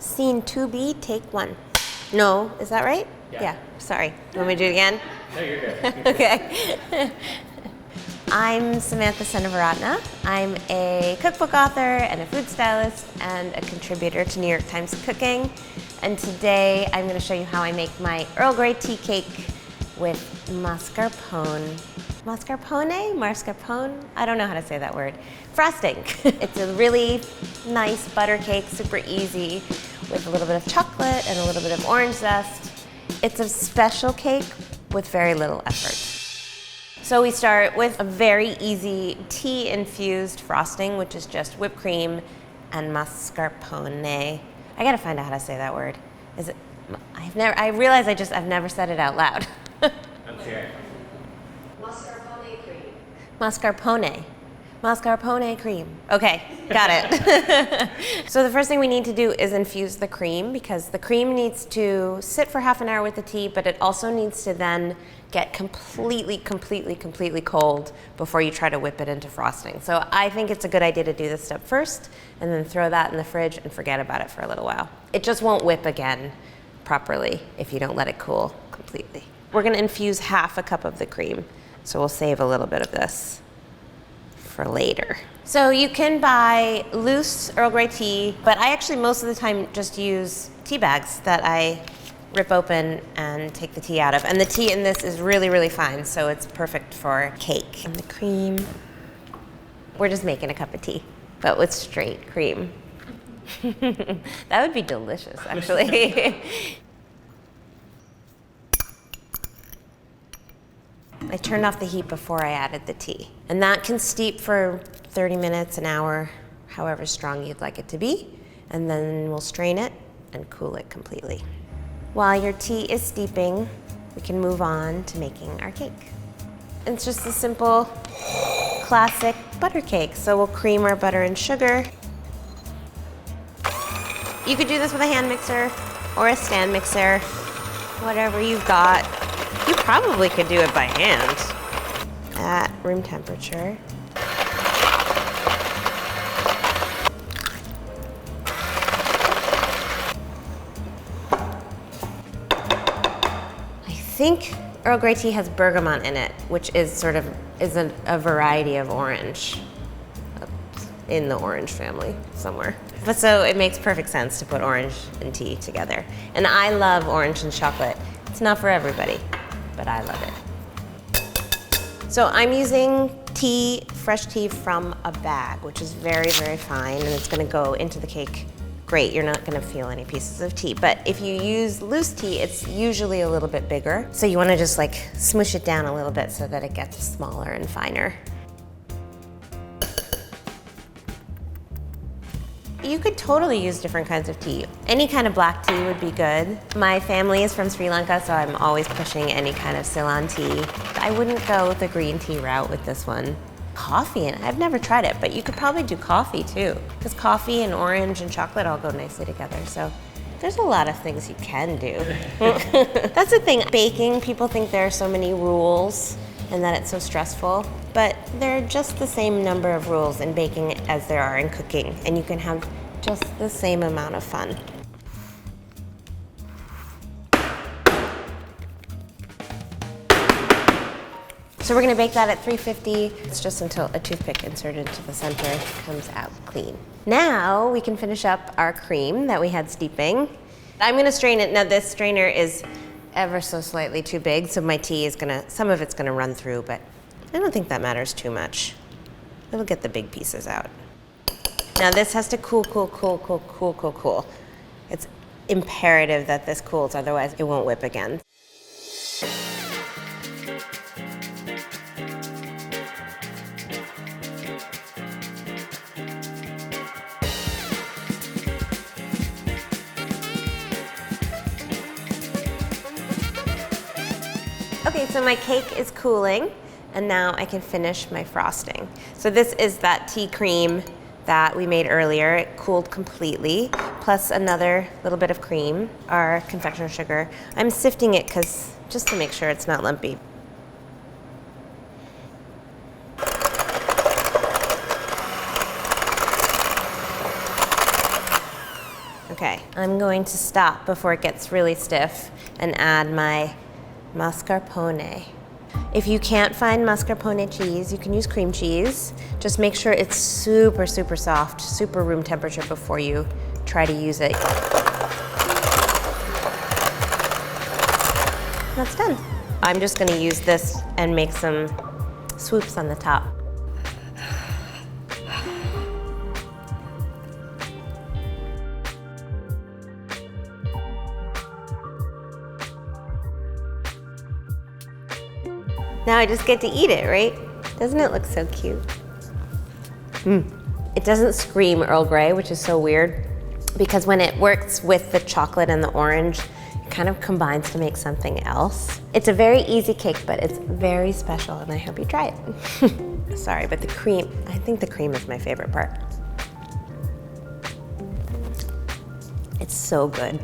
Scene 2B, take 1. No, is that right? Yeah. Sorry. You want me to do it again? No, you're good. Okay. I'm Samantha Seneviratne. I'm a cookbook author and a food stylist and a contributor to New York Times Cooking. And today I'm going to show you how I make my Earl Grey tea cake with mascarpone. Mascarpone? I don't know how to say that word. Frosting. It's a really nice butter cake, super easy, with a little bit of chocolate and a little bit of orange zest. It's a special cake with very little effort. So we start with a very easy tea-infused frosting, which is just whipped cream and mascarpone. I gotta find out how to say that word. Is it? I realize I've never said it out loud. Okay. Mascarpone cream. Mascarpone cream. Okay, got it. So the first thing we need to do is infuse the cream, because the cream needs to sit for half an hour with the tea, but it also needs to then get completely cold before you try to whip it into frosting. So I think it's a good idea to do this step first and then throw that in the fridge and forget about it for a little while. It just won't whip again properly if you don't let it cool completely. We're gonna infuse half a cup of the cream, so we'll save a little bit of this for later. So you can buy loose Earl Grey tea, but I actually most of the time just use tea bags that I rip open and take the tea out of. And the tea in this is really fine, so it's perfect for cake. And the cream, we're just making a cup of tea, but with straight cream. That would be delicious, actually. I turned off the heat before I added the tea. And that can steep for 30 minutes, an hour, however strong you'd like it to be. And then we'll strain it and cool it completely. While your tea is steeping, we can move on to making our cake. It's just a simple, classic butter cake. So we'll cream our butter and sugar. You could do this with a hand mixer or a stand mixer, whatever you've got. You probably could do it by hand at room temperature. I think Earl Grey tea has bergamot in it, which is a variety of orange in the orange family somewhere. But so it makes perfect sense to put orange and tea together. And I love orange and chocolate. It's not for everybody, but I love it. So I'm using tea, fresh tea from a bag, which is very fine, and it's gonna go into the cake great. You're not gonna feel any pieces of tea. But if you use loose tea, it's usually a little bit bigger. So you wanna just like smoosh it down a little bit so that it gets smaller and finer. You could totally use different kinds of tea. Any kind of black tea would be good. My family is from Sri Lanka, so I'm always pushing any kind of Ceylon tea. I wouldn't go the green tea route with this one. Coffee, and I've never tried it, but you could probably do coffee too, because coffee and orange and chocolate all go nicely together. So there's a lot of things you can do. That's the thing, baking, people think there are so many rules and that it's so stressful, but there are just the same number of rules in baking as there are in cooking, and you can have just the same amount of fun. So we're gonna bake that at 350. It's just until a toothpick inserted into the center comes out clean. Now we can finish up our cream that we had steeping. I'm gonna strain it. Now this strainer is ever so slightly too big, so my tea is some of it's gonna run through, but I don't think that matters too much. It'll get the big pieces out. Now this has to cool. It's imperative that this cools, otherwise it won't whip again. Okay, so my cake is cooling, and now I can finish my frosting. So this is that tea cream that we made earlier. It cooled completely, plus another little bit of cream, our confectioner sugar. I'm sifting it just to make sure it's not lumpy. Okay, I'm going to stop before it gets really stiff and add my mascarpone. If you can't find mascarpone cheese, you can use cream cheese. Just make sure it's super, super soft, super room temperature before you try to use it. That's done. I'm just gonna use this and make some swoops on the top. Now I just get to eat it, right? Doesn't it look so cute? It doesn't scream Earl Grey, which is so weird, because when it works with the chocolate and the orange, it kind of combines to make something else. It's a very easy cake, but it's very special, and I hope you try it. Sorry, but the cream, I think the cream is my favorite part. It's so good.